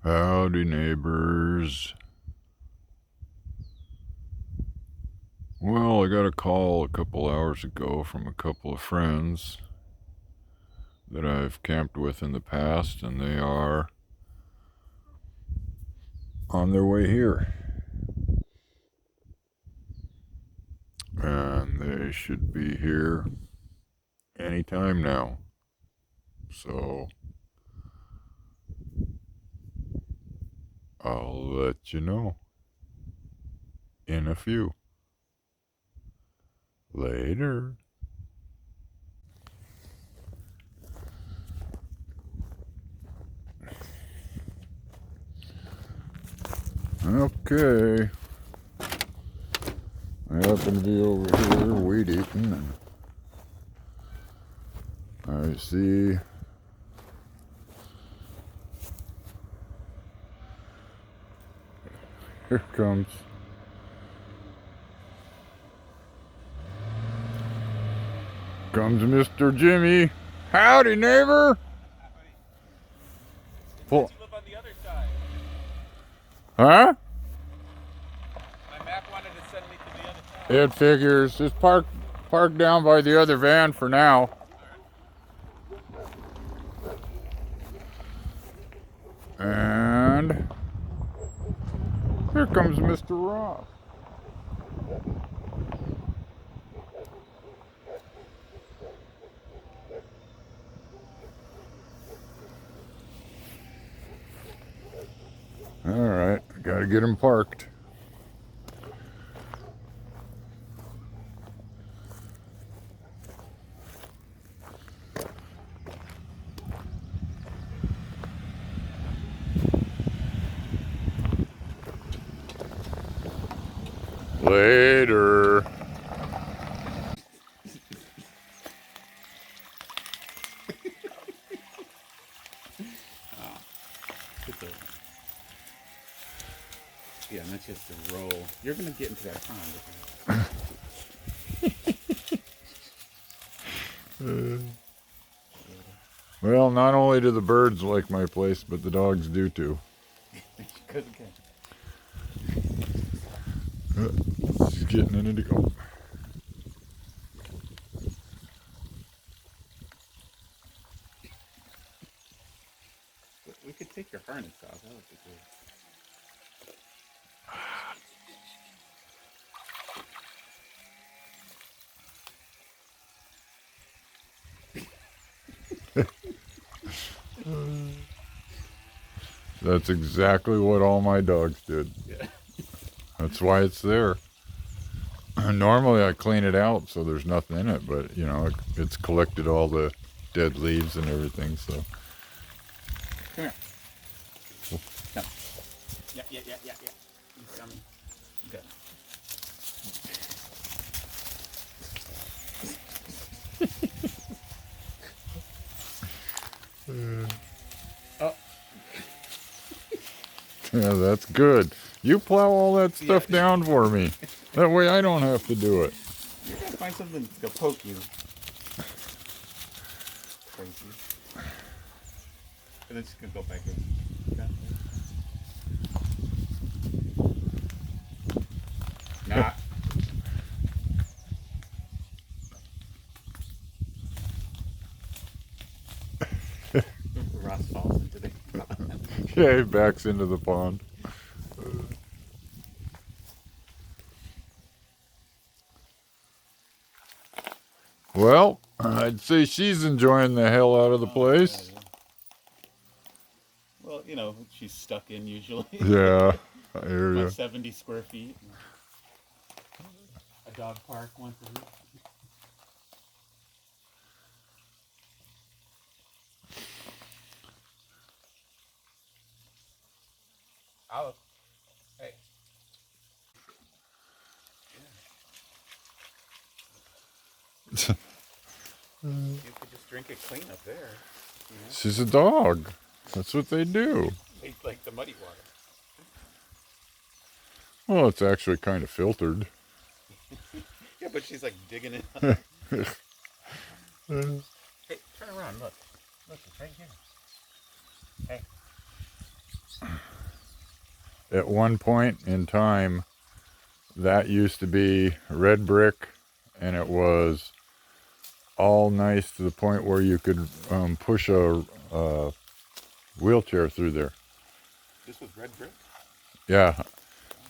Howdy, neighbors. Well, I got a call a couple hours ago from a couple of friends that I've camped with in the past, and they are on their way here. And they should be here anytime now. So I'll let you know in a few. Later. Okay. I happen to be over here weed eating, and I see here comes Mr. Jimmy. Howdy, neighbor. Well, you live on the other side. Huh? My map wanted to send me to the other side. It figures. Just park down by the other van for now. And here comes Mr. Ross. All right, gotta get him parked. Later. Yeah, that's just a roll. You're gonna get into that pond. Well, not only do the birds like my place, but the dogs do too. Good. She's getting in it to go. We could take your harness off. That would be good. That's exactly what all my dogs did. Yeah. That's why it's there. Normally I clean it out so there's nothing in it, but you know, it's collected all the dead leaves and everything, so. Come here. Come. Yeah. He's coming. Good. Oh. Yeah, that's good. You plow all that stuff down for me. That way I don't have to do it. You're gonna find something to poke you. Crazy. And then she's gonna go back in. Okay. Nah. Ross falls into the pond. Yeah, he backs into the pond. Well, I'd say she's enjoying the hell out of the place. Yeah. Well, you know, she's stuck in usually. Yeah, I hear About you. 70 square feet. A dog park once a week. Olive. Hey. You could just drink it clean up there. You know? She's a dog. That's what they do. They like the muddy water. Well, it's actually kind of filtered. Yeah, but she's like digging it up. Hey, turn around, look. Look, it's right here. Hey. At one point in time, that used to be red brick, and it was all nice to the point where you could push a wheelchair through there. This was red brick? Yeah,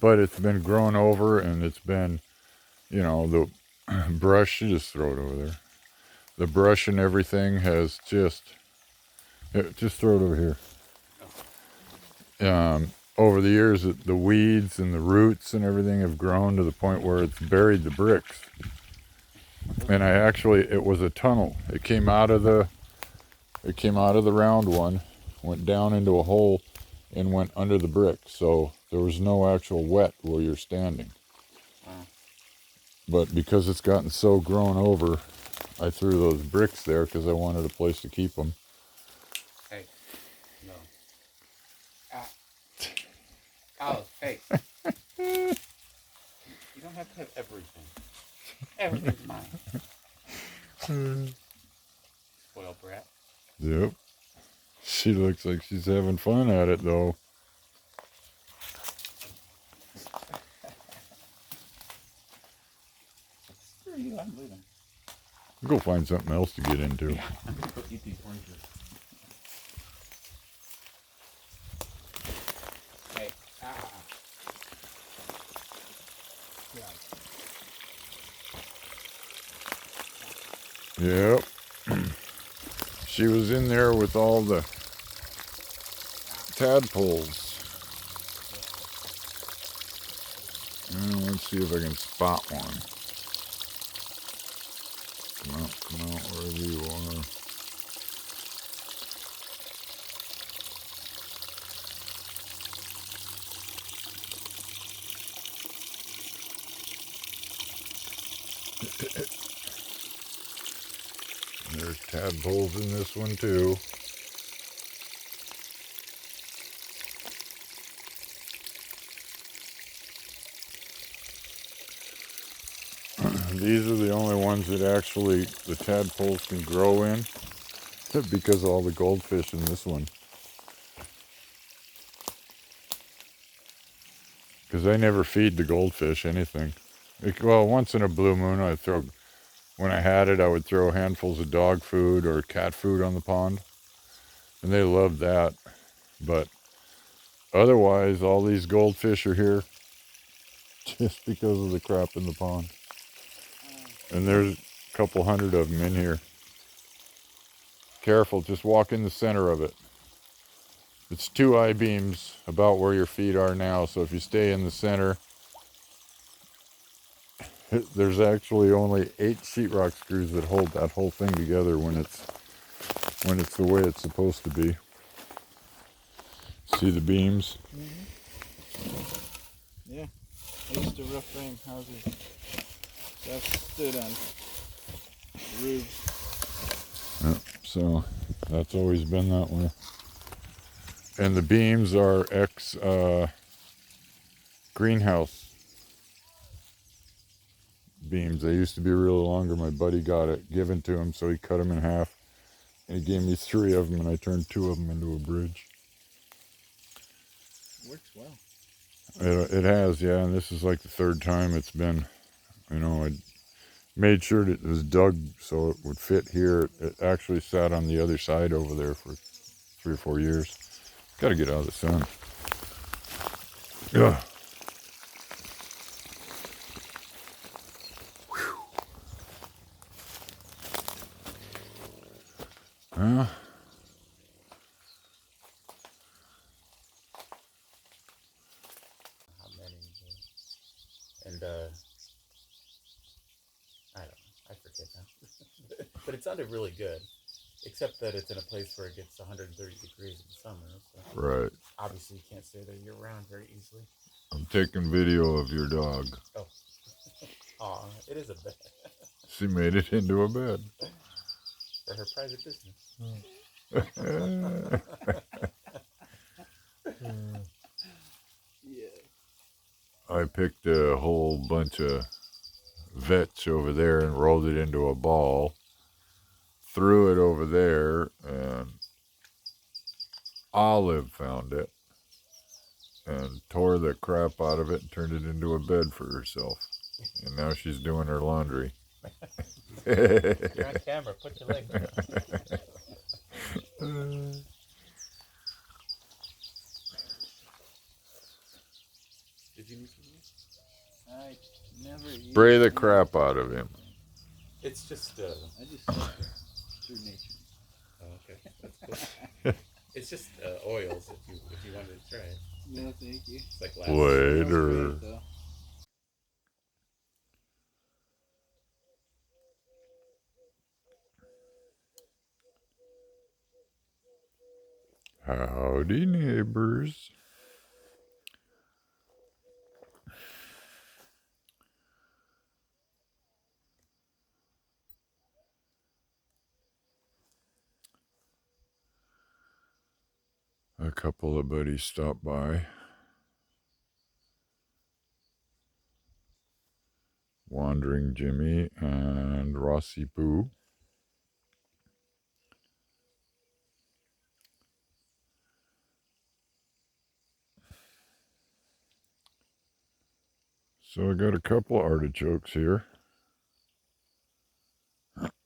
but it's been grown over, and it's been, you know, the brush, you just throw it over there. The brush and everything has just throw it over here. Over the years, the weeds and the roots and everything have grown to the point where it's buried the bricks. And it was a tunnel. It came out of the round one, went down into a hole, and went under the brick. So there was no actual wet where you're standing. Wow. But because it's gotten so grown over, I threw those bricks there because I wanted a place to keep them. Hey, no. Alice, hey. You don't have to have everything. Everything's mine. Spoiled brat. Yep. She looks like she's having fun at it, though. Screw you, I'm leaving. Go find something else to get into. Yeah, I'm gonna go eat these oranges. Hey, Yep. She was in there with all the tadpoles. Let's see if I can spot one. Come out, wherever you are. There's tadpoles in this one too. These are the only ones that actually the tadpoles can grow in because of all the goldfish in this one. Because I never feed the goldfish anything. Well, once in a blue moon, when I had it, I would throw handfuls of dog food or cat food on the pond. And they loved that. But otherwise, all these goldfish are here just because of the crap in the pond. And there's a couple hundred of them in here. Careful, just walk in the center of it. It's 2 I-beams about where your feet are now, so if you stay in the center, there's actually only 8 sheetrock screws that hold that whole thing together when it's the way it's supposed to be. See the beams? Mm-hmm. Yeah, I used to rough frame houses. So I've stood on roofs. Yep, so that's always been that way. And the beams are greenhouse beams. They used to be really longer. My buddy got it given to him, so he cut them in half. And he gave me 3 of them, and I turned 2 of them into a bridge. Works well. It has, yeah, and this is like the 3rd time it's been, I made sure that it was dug so it would fit here. It actually sat on the other side over there for 3 or 4 years. Got to get out of the sun. Ugh. Well, how many? And I don't know. I forget now. But it sounded really good. Except that it's in a place where it gets 130 degrees in the summer. So right. obviously you can't stay there year round very easily. I'm taking video of your dog. Oh. Aw, it is a bed. She made it into a bed. For her private business. Yeah. I picked a whole bunch of vetch over there and rolled it into a ball. Threw it over there, and Olive found it. and tore the crap out of it and turned it into a bed for herself. And now she's doing her laundry. You're on camera. Put your leg down. Did you need something? I never Spray the used crap out of him. It's just I just took it through nature. oh, okay. That's cool. It's just oils if you wanted to try it. No, thank you. It's like last Later. Smells great, though. Howdy, neighbors. A couple of buddies stopped by. Wandering Jimmy and Rossypooh. So I got a couple of artichokes here.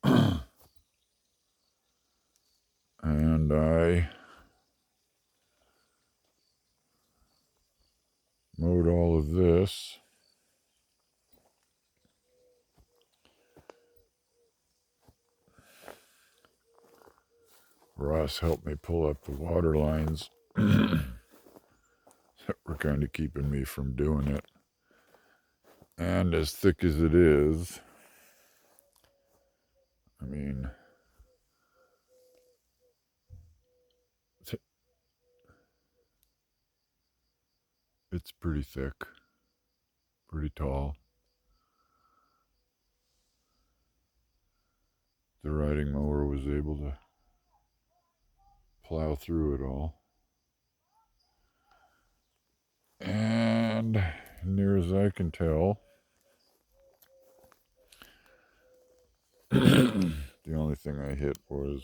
And I mowed all of this. Ross helped me pull up the water lines that were kind of keeping me from doing it. And as thick as it is, I mean, it's pretty thick, pretty tall. The riding mower was able to plow through it all. And near as I can tell, the only thing I hit was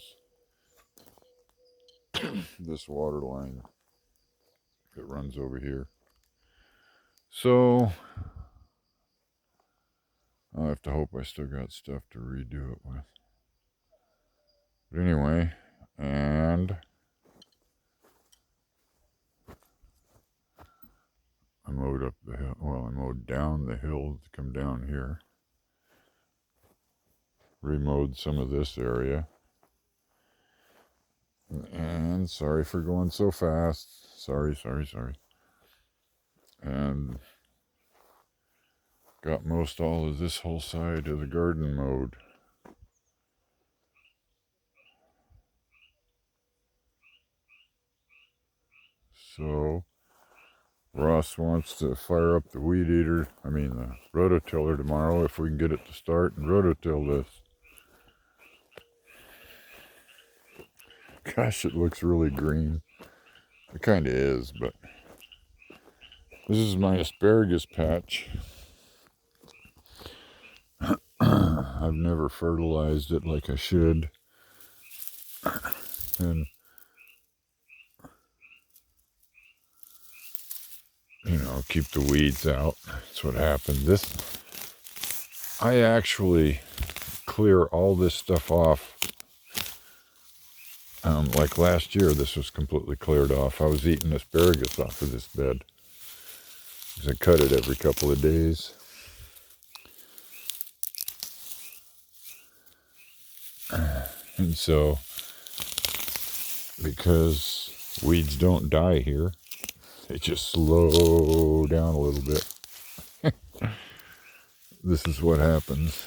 this water line that runs over here. So I'll have to hope I still got stuff to redo it with. But anyway, and I mowed up the hill. Well, I mowed down the hill to come down here. Remowed some of this area. And sorry for going so fast. Sorry. And got most all of this whole side of the garden mowed. So Ross wants to fire up the the rototiller tomorrow if we can get it to start and rototill this. Gosh, it looks really green. It kind of is, but this is my asparagus patch. I've never fertilized it like I should. And, keep the weeds out. That's what happened. I actually clear all this stuff off. Like last year, this was completely cleared off. I was eating asparagus off of this bed, because I cut it every couple of days. And so, because weeds don't die here, they just slow down a little bit. This is what happens.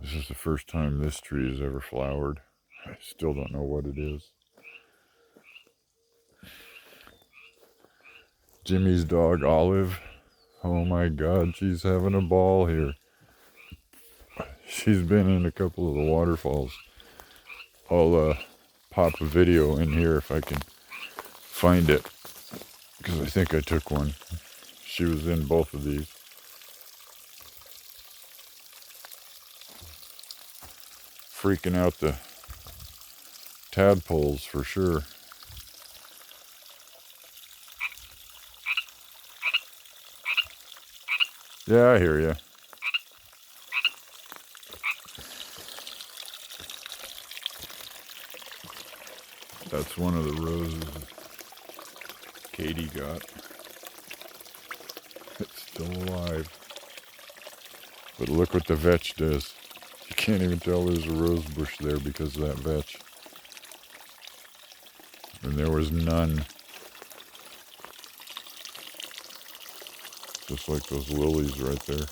This is the first time this tree has ever flowered. I still don't know what it is. Jimmy's dog, Olive. Oh my God, she's having a ball here. She's been in a couple of the waterfalls. I'll pop a video in here if I can find it because I think I took one. She was in both of these. Freaking out the tadpoles for sure. Yeah, I hear you. That's one of the roses Katie got. It's still alive. But look what the vetch does. You can't even tell there's a rose bush there because of that vetch. And there was none. Just like those lilies right there.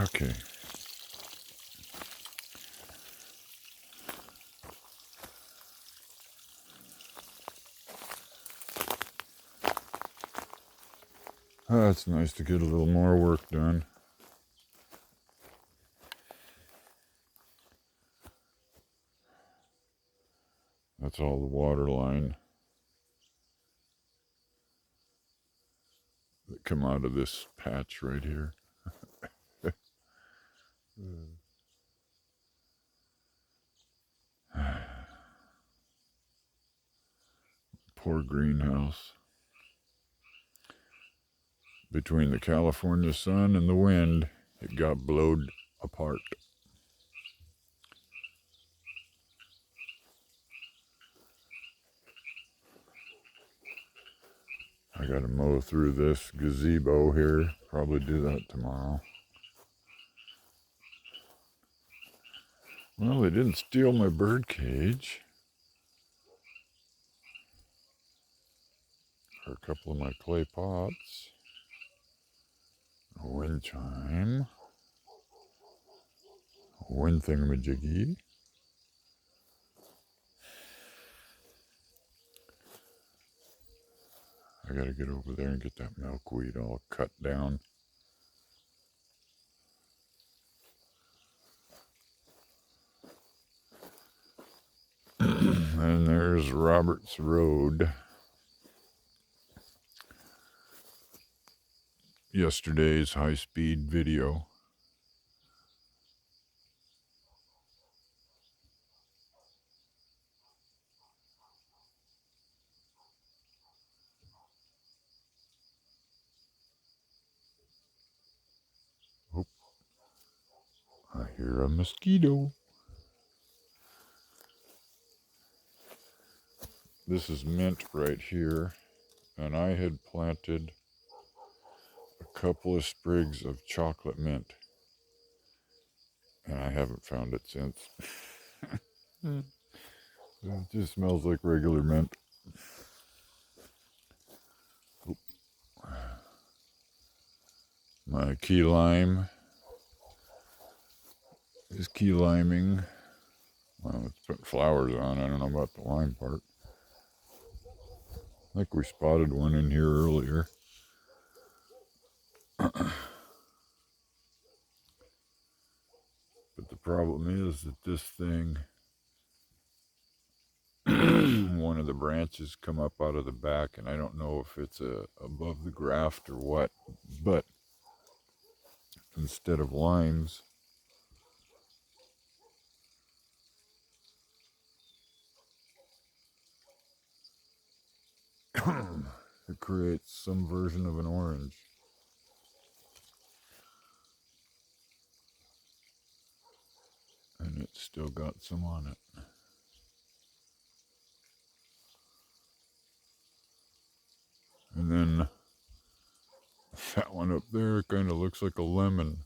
Okay. Oh, it's nice to get a little more work done. That's all the water line that come out of this patch right here. Poor greenhouse. Between the California sun and the wind, it got blowed apart. I gotta mow through this gazebo here. Probably do that tomorrow. Well, they didn't steal my bird cage. Or a couple of my clay pots. A wind chime. A wind thingamajiggy. I gotta get over there and get that milkweed all cut down. And there's Roberts Road. Yesterday's high-speed video. Oh, I hear a mosquito. This is mint right here, and I had planted a couple of sprigs of chocolate mint, and I haven't found it since. It just smells like regular mint. Oop. My key lime is key liming. Well, it's put flowers on. I don't know about the lime part. I think we spotted one in here earlier. But the problem is that this thing, one of the branches come up out of the back, and I don't know if it's above the graft or what, but instead of limes, it creates some version of an orange. And it's still got some on it. And then that one up there kind of looks like a lemon.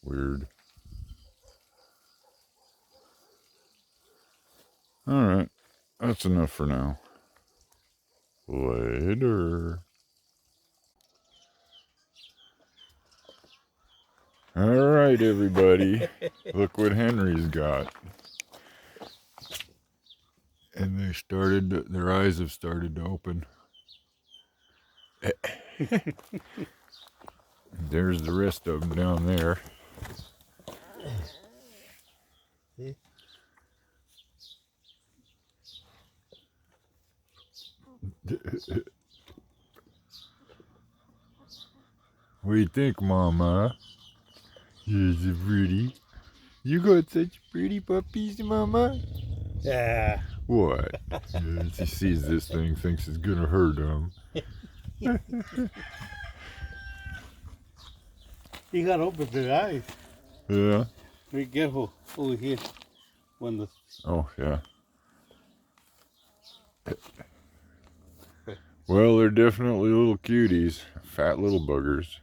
Weird. Alright, that's enough for now. Later. Alright, everybody. Look what Henry's got. And their eyes have started to open. There's the rest of them down there. See? What do you think, Mama? You're so pretty. You got such pretty puppies, Mama. Yeah. What? She sees this thing, thinks it's gonna hurt him. You got open the eyes. Yeah. Be careful over here when the Oh, yeah. Well, they're definitely little cuties. Fat little buggers.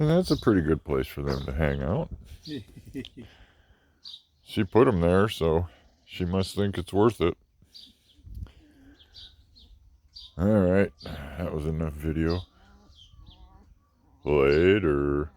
And that's a pretty good place for them to hang out. She put them there, so she must think it's worth it. Alright, that was enough video. Later.